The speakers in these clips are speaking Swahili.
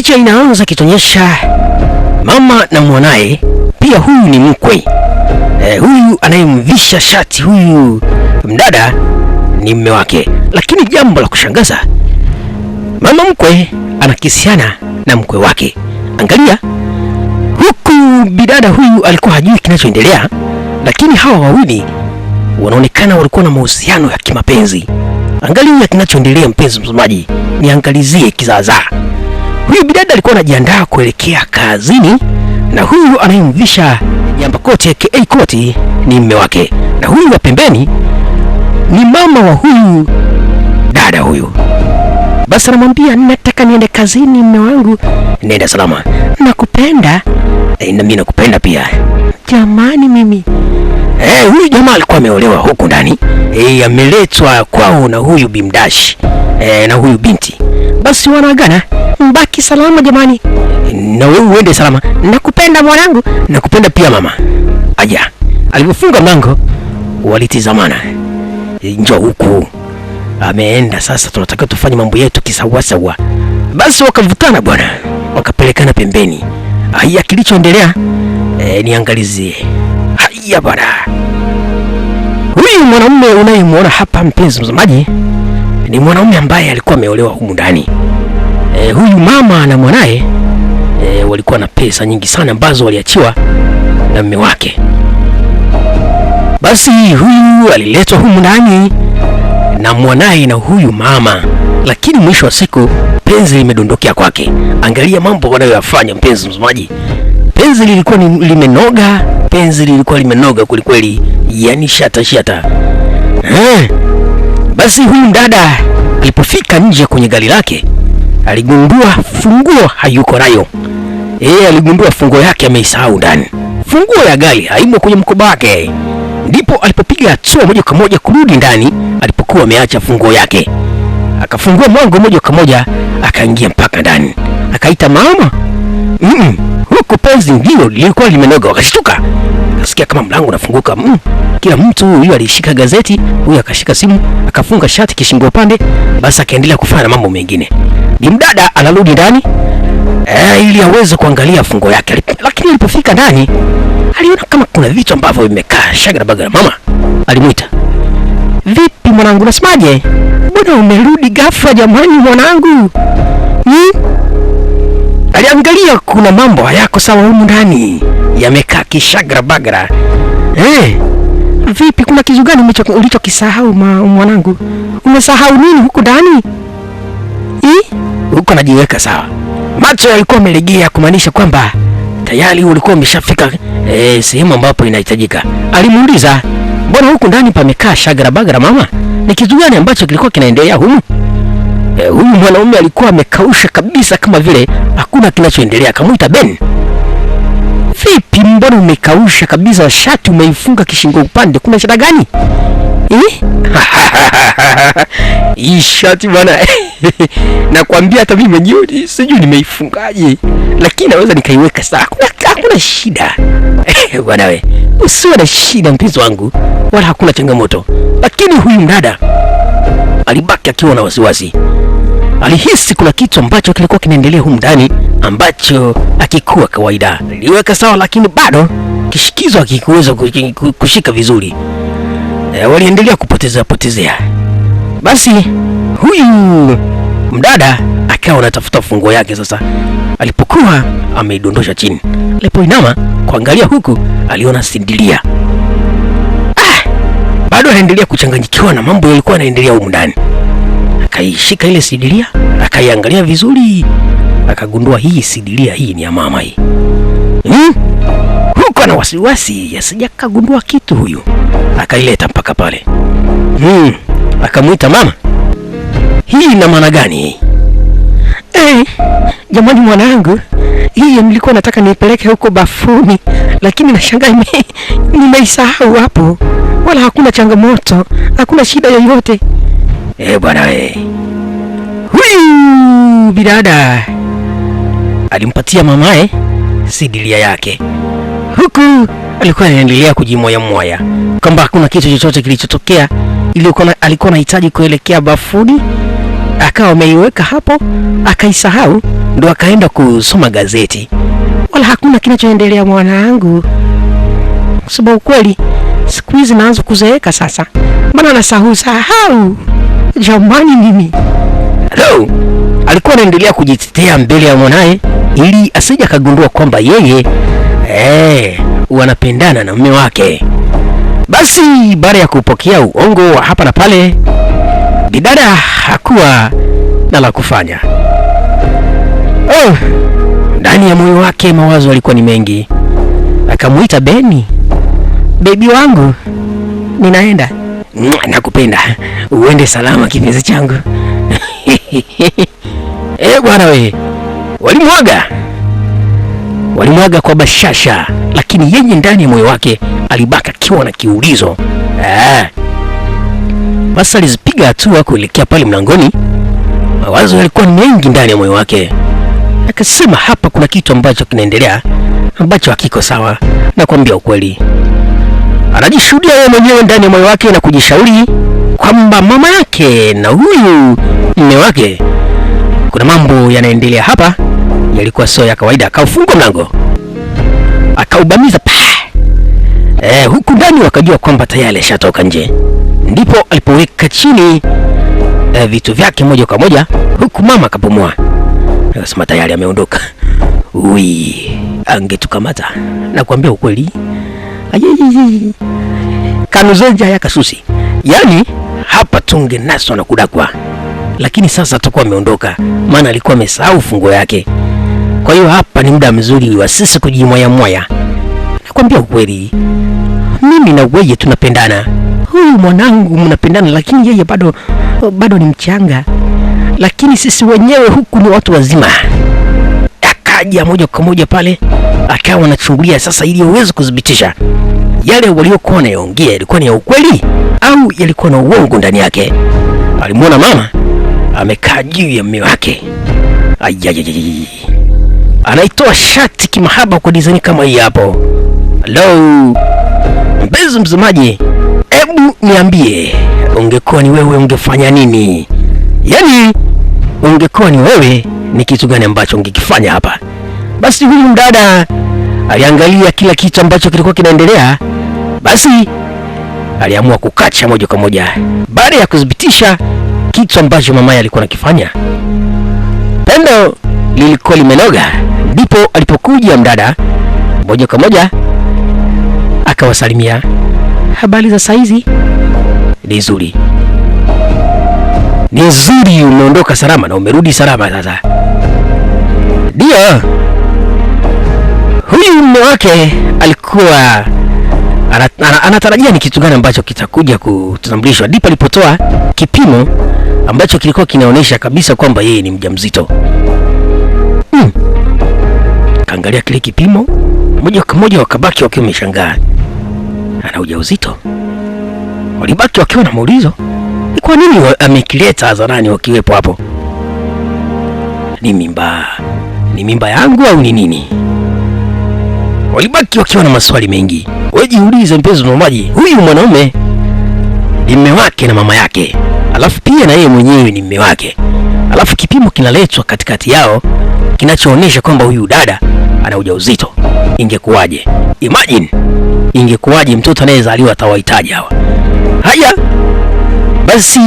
Picha inaanza kitonyesha mama na mwanae, pia huyu ni mkwe. Huyu anayemvisha shati huyu mdada ni mume wake. Lakini jambo la kushangaza, mama mkwe anakisiana na mkwe wake. Angalia, huku bidada huyu alikuwa hajui kinachoendelea, lakini hawa wawili wanaonekana walikuwa na mahusiano ya kimapenzi. Angalia kinachoendelea mpenzi msomaji, niangalizie kizaazaa. Huyu bidada alikuwa anajiandaa kuelekea kazini, na huyu anayemvisha jamba koti aka koti ni mume wake, na huyu wa pembeni ni mama wa huyu dada huyu. Basi anamwambia, nataka niende kazini mume wangu. Nenda salama, nakupenda. Na mimi nakupenda pia. Jamani mimi. Huyu jamaa alikuwa ameolewa huku ndani. Ameletwa kwao na huyu bimdashi. Na huyu binti. Basi wanaagana, mbaki salama jamani. Na wewe uende salama. Nakupenda mwanangu. Nakupenda pia mama. Aja. Alipofunga mlango walitizamana. Njoo huku. Ameenda sasa, tunataka tufanye mambo yetu kisawasawa. Basi wakavutana bwana, wakapelekana pembeni. Haya, kilichoendelea niangalizie. Haya bwana, huyu mwanamume unayemwona hapa mpenzi mtazamaji ni mwanamume ambaye alikuwa ameolewa humu ndani. Huyu mama na mwanae walikuwa na pesa nyingi sana ambazo waliachiwa na mume wake. Basi huyu aliletwa humu ndani na mwanae na huyu mama, lakini mwisho wa siku penzi limedondokea kwake. Angalia mambo wanayoyafanya mpenzi mtazamaji. Penzi lilikuwa limenoga, penzi lilikuwa limenoga kweli, yani shata. Basi huyu mdada alipofika nje kwenye gari lake, aligundua funguo hayuko nayo. Aligundua funguo yake ameisahau ndani. Funguo ya gari haimo kwenye mkoba wake. Ndipo alipopiga hatua moja kwa moja kurudi ndani alipokuwa ameacha funguo yake. Akafungua mlango moja kwa moja, akaingia mpaka ndani. Akaita mama. Huko penzi ndio lilikuwa limenoga. Wakashtuka. Akasikia kama mlango unafunguka. Kila mtu, huyu alishika gazeti, huyu akashika simu, akafunga shati kishingo upande. Basi akaendelea kufanya mambo mengine. Bimdada anarudi ndani ili aweze kuangalia funguo yake. Lakini alipofika ndani aliona kama kuna vitu ambavyo vimekaa shaga bagara. Mama alimuita. Vipi mwanangu, unasemaje? Mbona umerudi ghafla jamani mwanangu? Aliangalia kuna mambo hayako sawa humu ndani, yamekaa kishagra bagara. Vipi, kuna kitu gani ulichokisahau mwanangu? Umesahau nini huku ndani? Huko najiweka sawa. Macho yalikuwa yamelegea kumaanisha kwamba tayari ulikuwa umeshafika sehemu ambapo inahitajika. Alimuuliza, mbona huku ndani pamekaa shagra bagara mama? Ni kitu gani ambacho kilikuwa kinaendelea humu? Huyu mwanaume alikuwa amekausha kabisa kama vile hakuna kinachoendelea. Akamuita Ben. Vipi, mbona umekausha kabisa, shati umeifunga kishingo upande, kuna shida gani? Hii shati bwana. Nakwambia hata mimi mwenyewe sijui nimeifungaje, lakini naweza nikaiweka sawa. Hakuna shida. Bwana wewe, usiwe na shida mpenzi wangu, wala hakuna changamoto. Lakini huyu mdada alibaki akiwa na wasiwasi. Alihisi kuna kitu ambacho kilikuwa kinaendelea humu ndani ambacho hakikuwa kawaida. Aliweka sawa, lakini bado kishikizo hakikuweza kushika vizuri. Waliendelea potezea. Basi huyu mdada akawa anatafuta funguo yake sasa. Alipokuwa ameidondosha chini, alipoinama kuangalia huku aliona sindilia. Bado anaendelea kuchanganyikiwa na mambo yalikuwa yanaendelea humu ndani. Akaishika ile sidilia, akaiangalia vizuri, akagundua hii sidilia hii ni ya mama hii. Huko na wasiwasi asijakagundua kitu huyu. Akaileta mpaka pale. Akamuita mama. Hii ina maana gani? Jamani mwanangu, hii nilikuwa nataka nipeleke huko bafuni, lakini nashangaa nimeisahau hapo. Wala hakuna changamoto, hakuna shida yoyote. Bwana we. Huyu bidada alimpatia mamae sidilia yake. Huku alikuwa anaendelea kujimoya kwamba hakuna kitu chochote kilichotokea. Alikuwa anahitaji kuelekea bafuni, akawa ameiweka hapo, akaisahau. ndo akaenda kusoma gazeti. Wala hakuna kinachoendelea mwanangu. Sababu ukweli siku hizi naanza kuzeeka sasa. Mbona nasahau jamani mimi. Hello. Alikuwa anaendelea kujitetea mbele ya mwanae ili asije akagundua kwamba yeye wanapendana na mume wake. Basi baada ya kupokea uongo wa hapa na pale, bidada hakuwa na la kufanya. Ndani ya moyo wake mawazo yalikuwa ni mengi. Akamuita Beni. Baby wangu, ninaenda. Nakupenda. Uende salama kipenzi changu. Bwana we. Walimwaga kwa bashasha, lakini yeye ndani ya moyo wake alibaka kiwa na kiulizo. Basi alizipiga hatua kuelekea pale mlangoni. Mawazo yalikuwa mengi ndani ya moyo wake. Akasema hapa kuna kitu ambacho kinaendelea ambacho hakiko sawa. Na kuambia ukweli, anajishuhudia yeye mwenyewe ndani ya moyo wake na kujishauri kwamba mama yake na huyu mume wake kuna mambo yanaendelea hapa yalikuwa sio ya kawaida. Akaufunga mlango, akaubamiza huku ndani wakajua kwamba tayari ashatoka nje. Ndipo alipoweka chini vitu vyake moja kwa moja, huku mama akapumua. Akasema tayari ameondoka. Angetukamata. Na kuambia ukweli, kanuzenja ya kasusi. Yaani hapa tungenaswa na kudakwa. Lakini sasa atakuwa ameondoka, maana alikuwa amesahau fungo yake. Kwa hiyo hapa ni muda mzuri wa sisi kujimoya. Nakwambia ukweli, mimi na wewe tunapendana. Huyu mwanangu mnapendana, lakini yeye bado ni mchanga. Lakini sisi wenyewe huku ni watu wazima. Akaja moja kwa moja pale, akawa anachungulia sasa ili uweze kudhibitisha yale waliokuwa wanaongea yalikuwa ni ya ukweli au yalikuwa na uongo ndani yake. Alimuona mama amekaa juu ya mume wake. Anaitoa shati kimahaba kwa design kama hii hapo. Hello. Mpenzi mtazamaji, hebu niambie, ungekuwa ni wewe ungefanya nini? Yaani ungekuwa ni wewe, ni kitu gani ambacho ungekifanya hapa? Basi huyu mdada aliangalia kila kitu ambacho kilikuwa kinaendelea. Basi aliamua kukacha moja kwa moja baada ya kudhibitisha kitu ambacho mama yake alikuwa anakifanya. Pendo lilikuwa limenoga. Ndipo alipokuja mdada moja kwa moja akawasalimia. Habari za saizi? Ni nzuri, umeondoka salama na umerudi salama sasa. Ndio. Huyu mume wake alikuwa anatarajia ni kitu gani ambacho kitakuja kutambulishwa. Ndipo alipotoa kipimo ambacho kilikuwa kinaonyesha kabisa kwamba yeye ni mjamzito. Kaangalia kile kipimo moja kwa moja, wakabaki wakiwa wameshangaa. Ana ujauzito. Walibaki wakiwa na maulizo, ni kwa nini amekileta hadharani wakiwepo hapo? Ni mimba yangu au ni nini? Walibaki wakiwa na maswali mengi. Wewe jiulize mpenzi mtazamaji, huyu mwanaume ni mume wake na mama yake, alafu pia na yeye mwenyewe ni mume wake, alafu kipimo kinaletwa katikati yao kinachoonyesha kwamba huyu dada ana ujauzito. Ingekuwaje? Imagine ingekuwaje mtoto anayezaliwa atawahitaji hawa. Haya basi,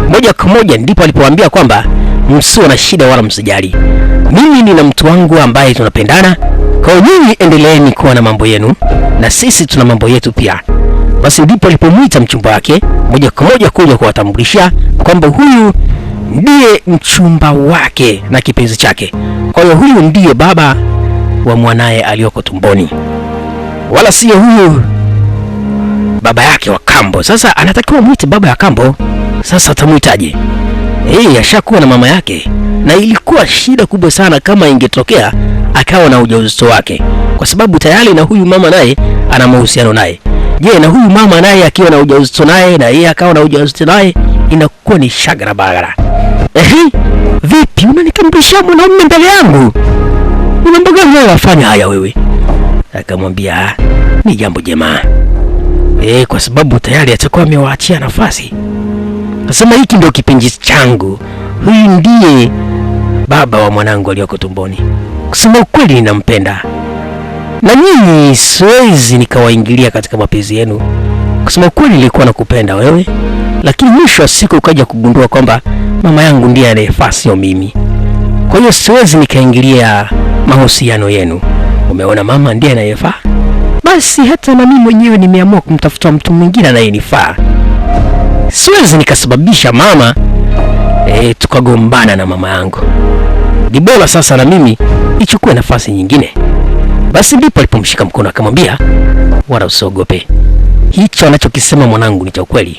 moja kwa moja ndipo alipoambia kwamba msio na shida wala msijali, mimi nina mtu wangu ambaye tunapendana, kwa hiyo nyinyi endeleeni kuwa na mambo yenu na sisi tuna mambo yetu pia. Basi ndipo alipomuita mchumba wake moja kwa moja kuja kuwatambulisha kwamba huyu ndiye mchumba wake na kipenzi chake. Kwa hiyo huyu ndiye baba wa mwanae aliyoko tumboni, wala sio huyu baba yake wa kambo. Sasa anatakiwa muite baba ya kambo. Sasa atamuitaje? Ashakuwa na mama yake, na ilikuwa shida kubwa sana kama ingetokea akawa na ujauzito wake, kwa sababu tayari na huyu mama naye ana mahusiano naye. Je, na huyu mama naye akiwa na ujauzito naye na yeye akawa na ujauzito naye, inakuwa ni shagara bagara. Vipi unanitambulisha mwanaume mbele yangu? Ni mambo gani unafanya haya wewe? Akamwambia ni jambo jema. Kwa sababu tayari atakuwa amewaachia nafasi. Nasema hiki ndio kipenzi changu. Huyu ndiye baba wa mwanangu aliyoko tumboni. Kusema ukweli ninampenda, na nyinyi siwezi nikawaingilia katika mapenzi yenu. Kusema ukweli nilikuwa nakupenda wewe, lakini mwisho wa siku ukaja kugundua kwamba mama yangu ndiye anayefaa, sio mimi. Kwa hiyo siwezi nikaingilia mahusiano yenu. Umeona mama ndiye anayefaa, basi hata na mimi mwenyewe nimeamua kumtafuta mtu mwingine anayenifaa. Siwezi nikasababisha mama tukagombana na mama yangu. Ni bora sasa na mimi nichukue nafasi nyingine. Basi ndipo alipomshika mkono akamwambia, wala usiogope, hicho anachokisema mwanangu ni cha ukweli.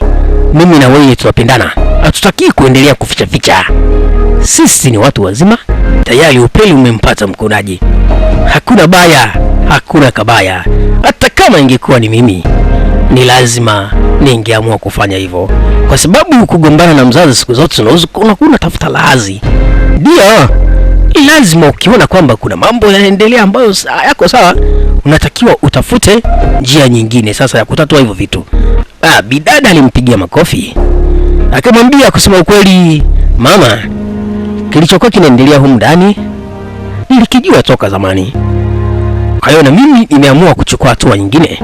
Mimi na wewe tunapendana, hatutaki kuendelea kuficha ficha. Sisi ni watu wazima, tayari upeli umempata mkonaji. Hakuna baya, hakuna kabaya. Hata kama ingekuwa ni mimi, ni lazima ningeamua kufanya hivyo, kwa sababu kugombana na mzazi siku zote unakuwa tafuta lahazi. Ndio, lazima ukiona kwamba kuna mambo yanaendelea ambayo yako sawa, unatakiwa utafute njia nyingine sasa ya kutatua hivyo vitu. Bidada alimpigia makofi akamwambia, kusema ukweli mama, kilichokuwa kinaendelea humu ndani nilikijua toka zamani. Kwa hiyo na mimi nimeamua kuchukua hatua nyingine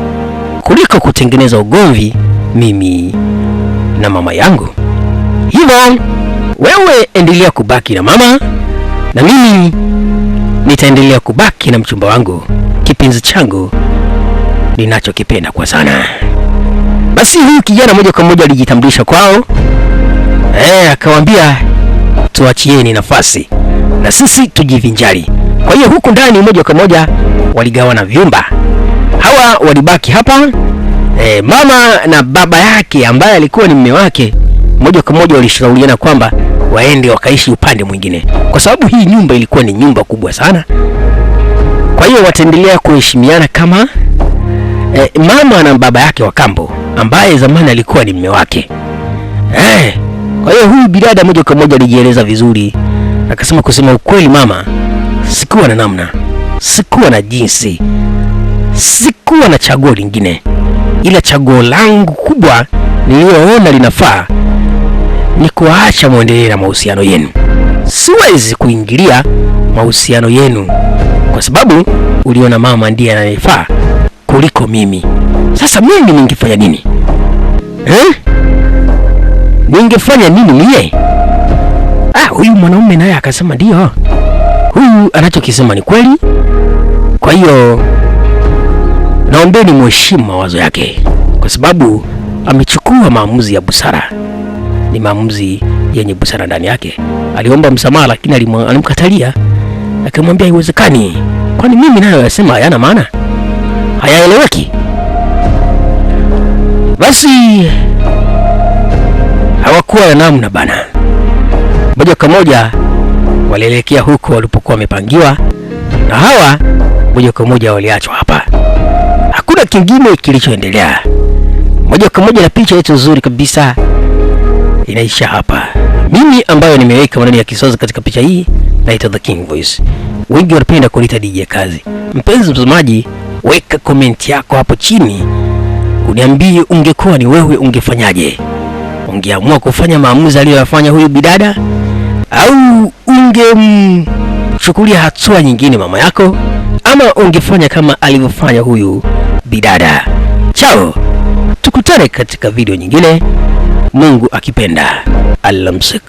kuliko kutengeneza ugomvi mimi na mama yangu. Hivyo wewe endelea kubaki na mama, na mimi nitaendelea kubaki na mchumba wangu, kipenzi changu ninachokipenda kwa sana. Basi huyu kijana moja kwa moja alijitambulisha kwao. Akawaambia, tuachieni nafasi na sisi tujivinjari. Kwa hiyo huku ndani moja kwa moja waligawana vyumba. Hawa walibaki hapa, mama na baba yake ambaye alikuwa ni mume wake, moja kwa moja walishauriana kwamba waende wakaishi upande mwingine, kwa sababu hii nyumba ilikuwa ni nyumba kubwa sana. Kwa hiyo wataendelea kuheshimiana kama mama na baba yake wa kambo ambaye zamani alikuwa ni mume wake. Kwa hiyo huyu bidada moja kwa moja alijieleza vizuri, akasema, kusema ukweli mama, sikuwa na namna, sikuwa na jinsi, sikuwa na chaguo lingine, ila chaguo langu kubwa niliyoona linafaa ni kuacha muendelee na mahusiano yenu. Siwezi kuingilia mahusiano yenu kwa sababu uliona mama ndiye anayefaa kuliko mimi. Sasa mimi ningefanya nini? Ningefanya nini mie? Huyu mwanaume naye akasema, ndio, huyu anachokisema ni kweli. Kwa hiyo naombeni mheshimu mawazo yake, kwa sababu amechukua maamuzi ya busara. Ni maamuzi yenye busara ndani yake. Aliomba msamaha, lakini alimkatalia, akamwambia haiwezekani, kwani mimi nayo yasema hayana maana, hayaeleweki. Basi hawakuwa na namna bana, moja kwa moja walielekea huko walipokuwa wamepangiwa, na hawa moja kwa moja waliachwa hapa. Hakuna kingine kilichoendelea. Moja kwa moja na picha yetu nzuri kabisa inaisha hapa. Mimi ambayo nimeweka maneno ya Kiswahili katika picha hii naitwa The King Voice. Wengi wanapenda kuita DJ Kazi. Mpenzi mtazamaji, weka comment yako hapo chini, uniambie ungekuwa ni wewe ungefanyaje? Ungeamua kufanya maamuzi aliyofanya huyu bidada, au ungemchukulia hatua nyingine mama yako, ama ungefanya kama alivyofanya huyu bidada? Chao, tukutane katika video nyingine, Mungu akipenda. Alamsik.